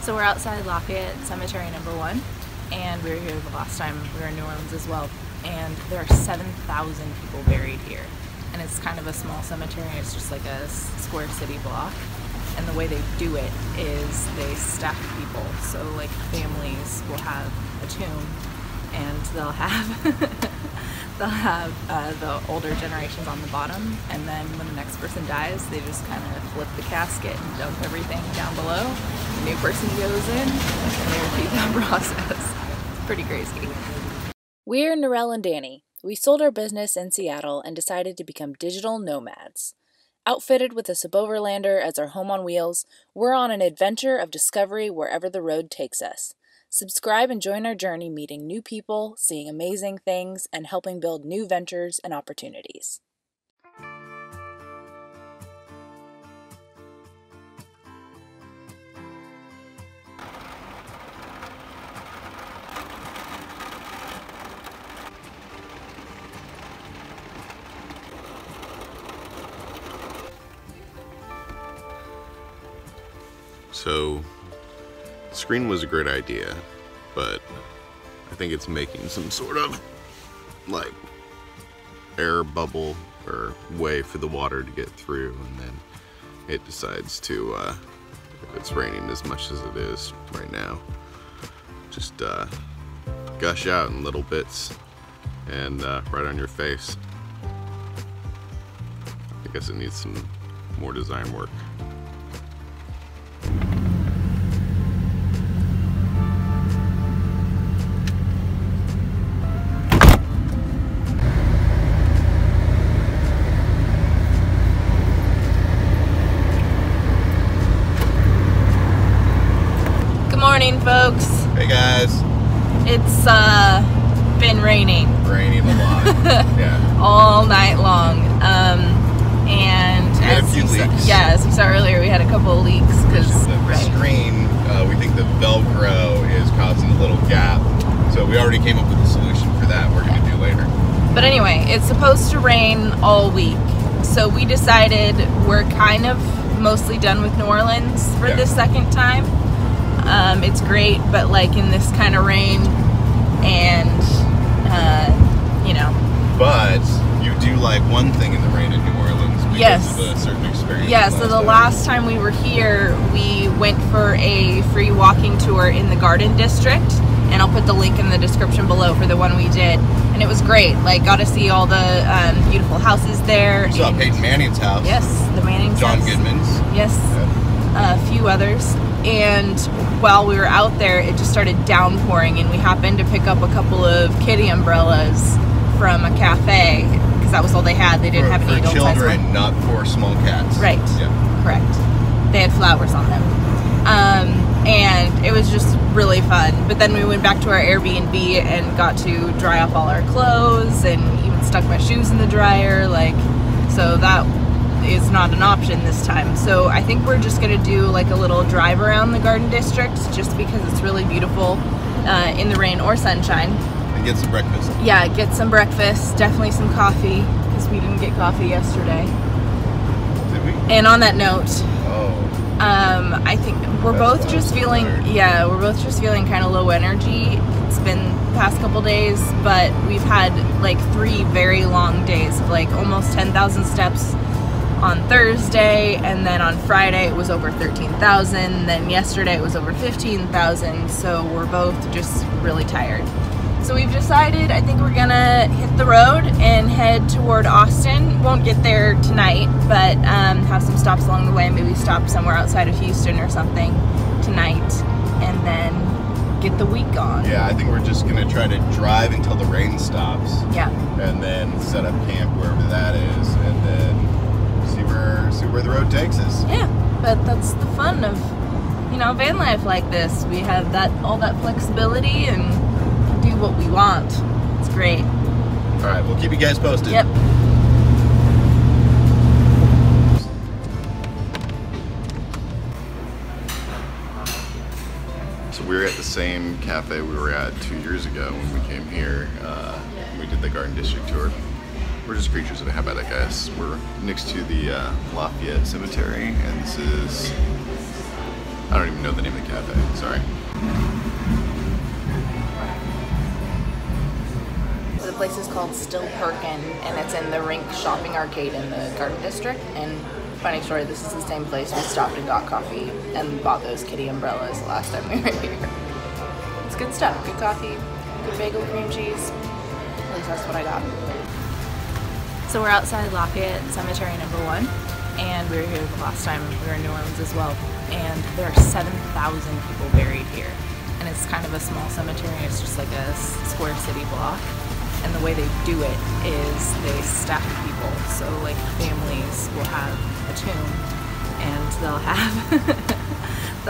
So we're outside Lafayette Cemetery #1, and we were here the last time we were in New Orleans as well. And there are 7,000 people buried here. And it's kind of a small cemetery, it's just like a square city block. And the way they do it is they stack people. So like families will have a tomb, and they'll have the older generations on the bottom, and then when the next person dies, they just kind of flip the casket and dump everything down below. The new person goes in, and they repeat that process. It's pretty crazy. We're Norelle and Danny. We sold our business in Seattle and decided to become digital nomads. Outfitted with a suboverlander as our home on wheels, we're on an adventure of discovery wherever the road takes us. Subscribe and join our journey meeting new people, seeing amazing things, and helping build new ventures and opportunities. So, the screen was a great idea, but I think it's making some sort of like air bubble or way for the water to get through, and then it decides to, if it's raining as much as it is right now, just gush out in little bits and right on your face. I guess it needs some more design work. Morning, folks. Hey guys. It's been raining. Raining a lot. Yeah. All night long. And we had a few leaks. Yeah, as we saw earlier, we had a couple of leaks because the screen, we think the Velcro is causing a little gap. So we already came up with a solution for that. We're going to do later. But anyway, it's supposed to rain all week. So we decided we're kind of mostly done with New Orleans for this second time. It's great, but like in this kind of rain, and you know. But you do like one thing in the rain in New Orleans because of a certain experience. Yeah, so the last time we were here, we went for a free walking tour in the Garden District, and I'll put the link in the description below for the one we did. And it was great. Like, got to see all the beautiful houses there. You saw Peyton Manning's house. Yes, the Manning's John house. Goodman's. Yes, a few others. And while we were out there, it just started downpouring, and we happened to pick up a couple of kitty umbrellas from a cafe, because that was all they had. They didn't have any adult size children, one. not for small cats. Right. Yeah. Correct. They had flowers on them. And it was just really fun. But then we went back to our Airbnb and got to dry off all our clothes, and even stuck my shoes in the dryer. Like, so that is not an option this time. So I think we're just gonna do like a little drive around the Garden District, just because it's really beautiful in the rain or sunshine. And get some breakfast. Yeah, get some breakfast, definitely some coffee, because we didn't get coffee yesterday. Did we? And on that note, I think we're both just feeling, we're both just feeling kind of low energy. It's been the past couple days, but we've had like 3 very long days of like almost 10,000 steps on Thursday, and then on Friday it was over 13,000, then yesterday it was over 15,000, so we're both just really tired. So we've decided, I think we're gonna hit the road and head toward Austin. Won't get there tonight, but have some stops along the way, maybe stop somewhere outside of Houston or something tonight, and then get the week on. Yeah, I think we're just gonna try to drive until the rain stops. Yeah. And then set up camp wherever that is, and then see where the road takes us. Yeah, but that's the fun of, you know, van life like this. We have all that flexibility and do what we want. It's great. All right, we'll keep you guys posted. Yep. So we were at the same cafe we were at 2 years ago when we came here. We did the Garden District tour. We're just creatures of habit, I guess. We're next to the Lafayette Cemetery, and this is I don't even know the name of the cafe, sorry. The place is called Still Perkin, and it's in the Rink Shopping Arcade in the Garden District. And funny story, this is the same place we stopped and got coffee and bought those kitty umbrellas the last time we were here. It's good stuff. Good coffee, good bagel, cream cheese. At least that's what I got. So we're outside Lafayette Cemetery number 1, and we were here the last time we were in New Orleans as well. And there are 7,000 people buried here. And it's kind of a small cemetery. It's just like a square city block. And the way they do it is they stack people. So like families will have a tomb, and they'll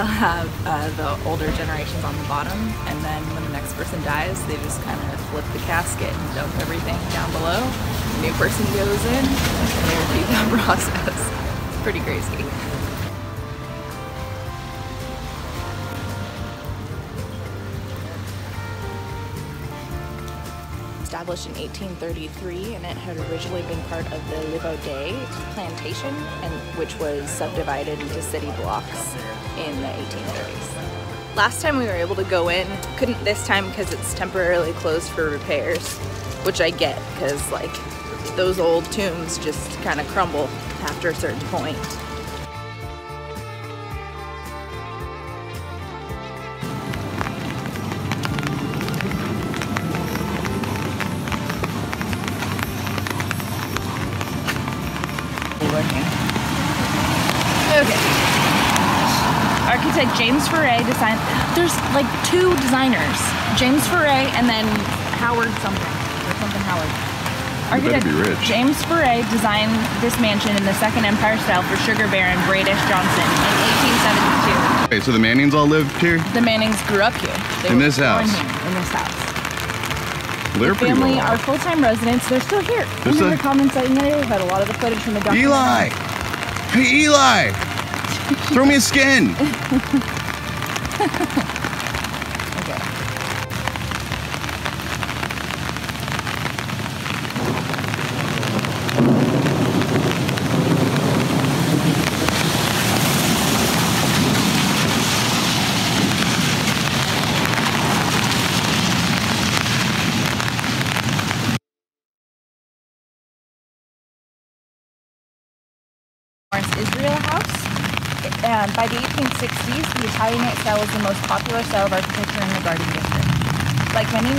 have the older generations on the bottom, and then when the next person dies, they just kind of flip the casket and dump everything down below. The new person goes in, and they repeat that process. It's pretty crazy. Established in 1833, and it had originally been part of the Livaudet plantation, and which was subdivided into city blocks in the 1830s. Last time we were able to go in, couldn't this time because it's temporarily closed for repairs, which I get because like those old tombs just kind of crumble after a certain point. Okay. Architect James Foray designed. There's like 2 designers, James Foray and then Howard something, or something Howard. Architect James Foray designed this mansion in the Second Empire style for Sugar Baron Bradish Johnson in 1872. Okay, so the Mannings all lived here? The Mannings grew up here. They in this house? In this house. They're the family are full-time residents. They're still here. In the common site in the neighborhood. A lot of the footage from the documentary. Eli! Hey, Eli! Throw me a skin! Okay. Israel House. By the 1860s, the Italianate style was the most popular style of architecture in the Garden District. Like many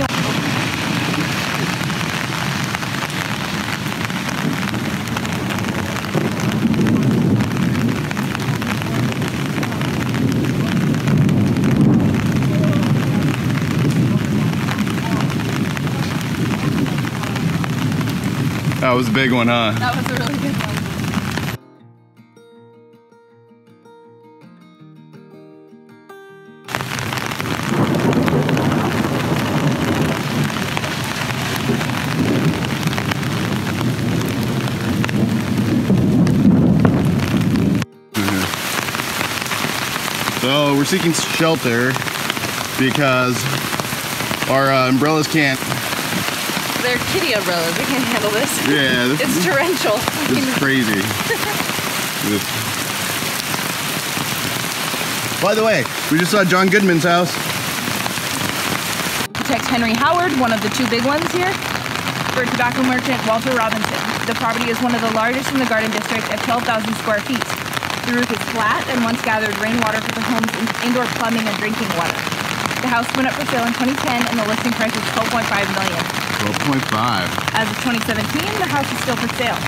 That was a big one, huh? That was a really good one. So we're seeking shelter because our umbrellas can't. They're kitty umbrellas. They can't handle this. Yeah, it's torrential. It's crazy. By the way, we just saw John Goodman's house. Architect Henry Howard, one of the 2 big ones here. For tobacco merchant Walter Robinson. The property is one of the largest in the Garden District at 12,000 square feet. The roof is flat and once gathered rainwater for the home's indoor plumbing and drinking water. The house went up for sale in 2010 and the listing price is $12.5 million. 12.5. As of 2017, the house is still for sale.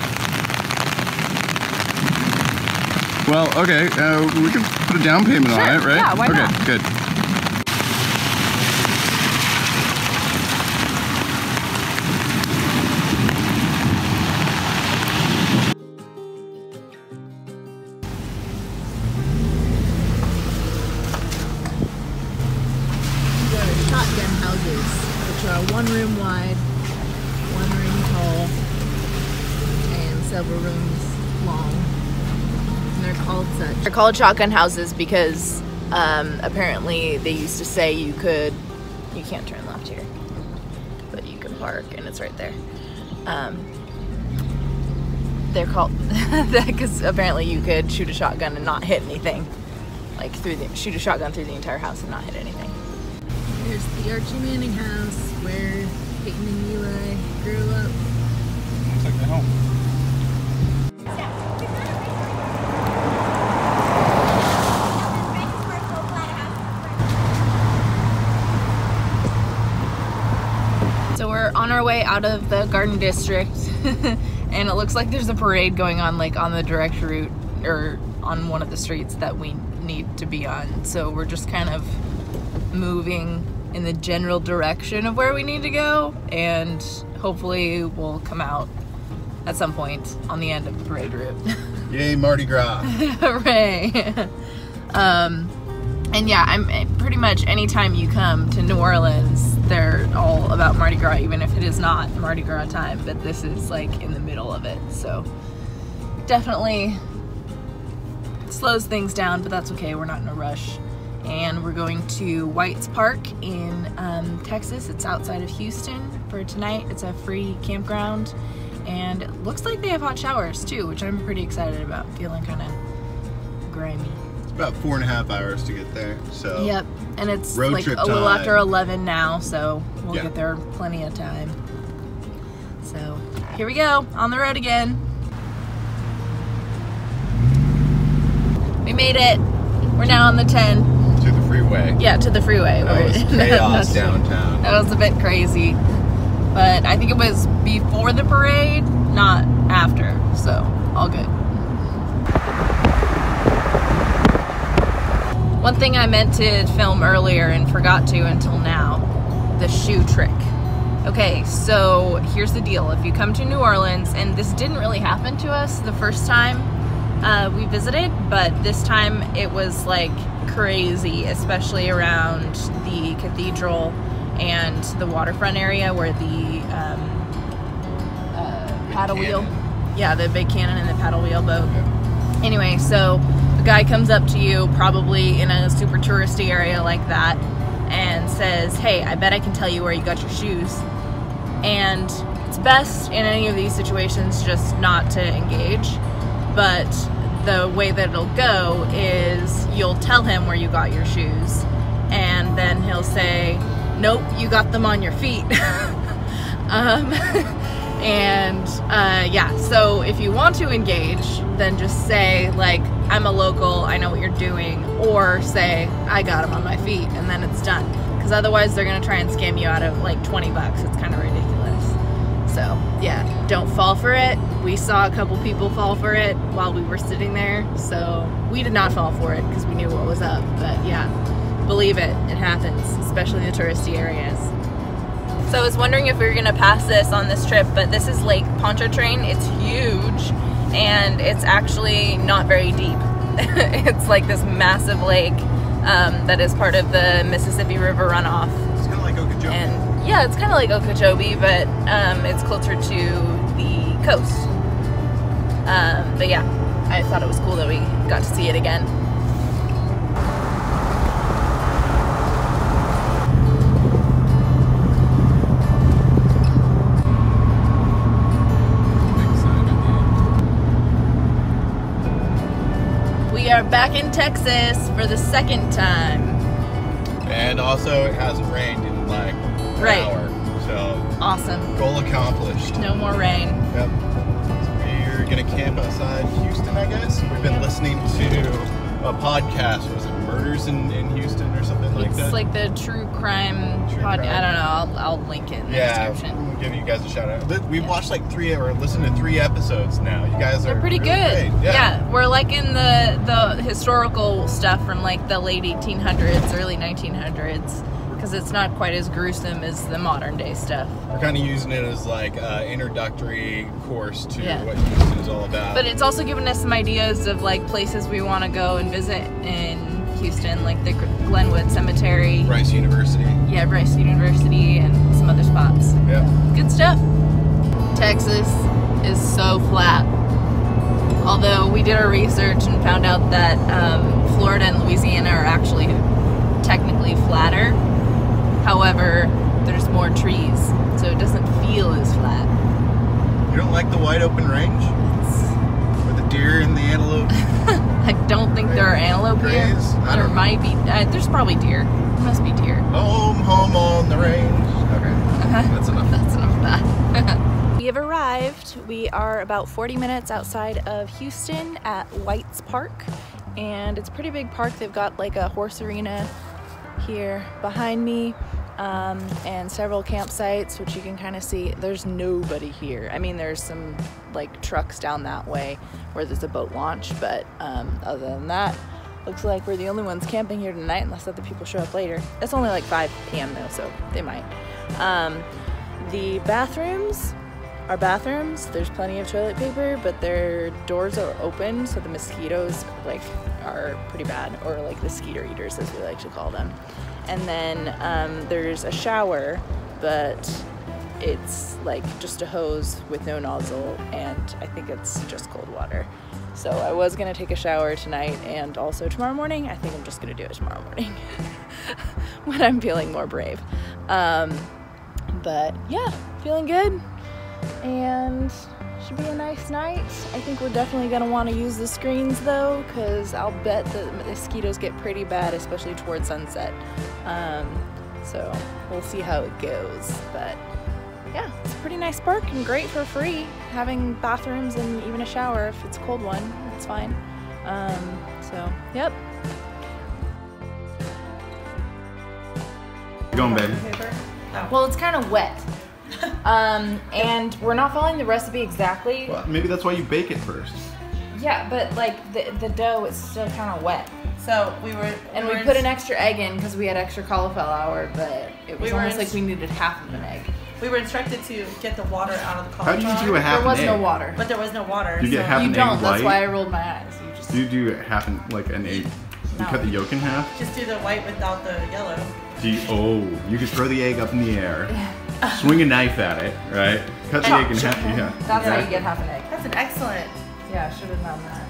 Well, okay, we can put a down payment on it, right? Yeah, why not? Okay, good. Shotgun houses, which are 1 room wide, 1 room tall, and several rooms long. And they're called such. They're called shotgun houses because apparently they used to say you can't turn left here, but you can park, and it's right there. They're called that because apparently you could shoot a shotgun and not hit anything. like shoot a shotgun through the entire house and not hit anything. Here's the Archie Manning house where Peyton and Eli grew up. Looks like they're home. So we're on our way out of the Garden District, and it looks like there's a parade going on, like on the direct route or on one of the streets that we need to be on. So we're just kind of moving in the general direction of where we need to go, and hopefully we'll come out at some point on the end of the parade route. Yay, Mardi Gras! Hooray! And yeah, I'm pretty much anytime you come to New Orleans, they're all about Mardi Gras, even if it is not Mardi Gras time, but this is like in the middle of it, so definitely slows things down, but that's okay, we're not in a rush. And we're going to White's Park in Texas. It's outside of Houston for tonight. It's a free campground, and it looks like they have hot showers too, which I'm pretty excited about. I'm feeling kind of grimy. About 4.5 hours to get there, so yep, and it's road like trip a little time. after 11 now, so we'll Yeah. get there plenty of time. So here we go, on the road again. We made it. We're now on the 10. to the freeway. Yeah, to the freeway. That was chaos downtown. That was a bit crazy, but I think it was before the parade, not after, so all good. One thing I meant to film earlier and forgot to until now, the shoe trick. Okay, so here's the deal. If you come to New Orleans, and this didn't really happen to us the first time we visited, but this time it was like crazy, especially around the cathedral and the waterfront area where the paddle wheel. Yeah, the big cannon and the paddle wheel boat. Anyway, so the guy comes up to you, probably in a super touristy area like that, and says, hey, I bet I can tell you where you got your shoes. And it's best in any of these situations just not to engage, but the way that it'll go is you'll tell him where you got your shoes, and then he'll say, nope, you got them on your feet. Yeah, so if you want to engage, then just say, like, I'm a local, I know what you're doing, or say, I got them on my feet, and then it's done. Because otherwise they're going to try and scam you out of like 20 bucks. It's kind of ridiculous. So yeah, don't fall for it. We saw a couple people fall for it while we were sitting there, so we did not fall for it because we knew what was up. But yeah, believe it, it happens, especially in the touristy areas. So I was wondering if we were gonna pass this on this trip, but this is Lake Pontchartrain. It's huge, and it's actually not very deep. It's like this massive lake that is part of the Mississippi River runoff. It's kind of like Okeechobee. And yeah, it's kind of like Okeechobee, but it's closer to the coast. But yeah, I thought it was cool that we got to see it again. We are back in Texas for the second time. And also, it hasn't rained in like an hour, so Awesome. goal accomplished. No more rain. Yep. So we're gonna camp outside Houston, I guess. We've been listening to a podcast. Was it Murders in Houston or something like that? It's like the true crime pod. I don't know. I'll link it in the description. We'll give you guys a shout out. We've watched like listened to 3 episodes now. You guys are pretty really good. Great. Yeah, we're like in the historical stuff from like the late 1800s, early 1900s, because it's not quite as gruesome as the modern day stuff. We're kind of using it as like an introductory course to what Houston is all about. But it's also given us some ideas of like places we want to go and visit in Houston, like the Glenwood Cemetery. Rice University. Yeah, Rice University and some other spots. Yeah. Good stuff. Texas is so flat. Although we did our research and found out that Florida and Louisiana are actually technically flatter. However, there's more trees, so it doesn't feel as flat. You don't like the wide open range? Or the deer in the antelope? I don't think there are antelope here. There might be. There's probably deer. There must be deer. Home on the range. Okay, that's enough. That's enough of that. We have arrived. We are about 40 minutes outside of Houston at White's Park, and it's a pretty big park. They've got like a horse arena here behind me, and several campsites, which you can kind of see. There's nobody here. I mean, there's some like trucks down that way where there's a boat launch, but other than that, looks like we're the only ones camping here tonight, unless other people show up later. It's only like 5 p.m. though, so they might. The bathrooms are bathrooms. There's plenty of toilet paper, but their doors are open, so the mosquitoes like are pretty bad, or like the skeeter eaters as we like to call them. And then there's a shower, but it's like just a hose with no nozzle, and I think it's just cold water. So I was gonna take a shower tonight and also tomorrow morning. I think I'm just gonna do it tomorrow morning when I'm feeling more brave. But yeah, feeling good, and should be a nice night. I think we're definitely gonna want to use the screens though, because I'll bet the mosquitoes get pretty bad, especially towards sunset. So we'll see how it goes. But yeah, it's a pretty nice park and great for free. Having bathrooms and even a shower if it's a cold one, that's fine. So yep. Going, babe. Well, it's kind of wet. And we're not following the recipe exactly. Well, maybe that's why you bake it first. Yeah, but like the dough is still kind of wet. So we put an extra egg in because we had extra cauliflower, but it was almost like we needed half of an egg. We were instructed to get the water out of the cauliflower. How do you do a half an egg? There was no water. But there was no water. You get half an egg white? That's why I rolled my eyes. You just Do you do half an egg? You cut the yolk in half? Just do the white without the yellow. You could throw the egg up in the air, swing a knife at it, right? Cut the egg in half. Yeah. That's how you get half an egg. That's an excellent. Yeah, I should have done that.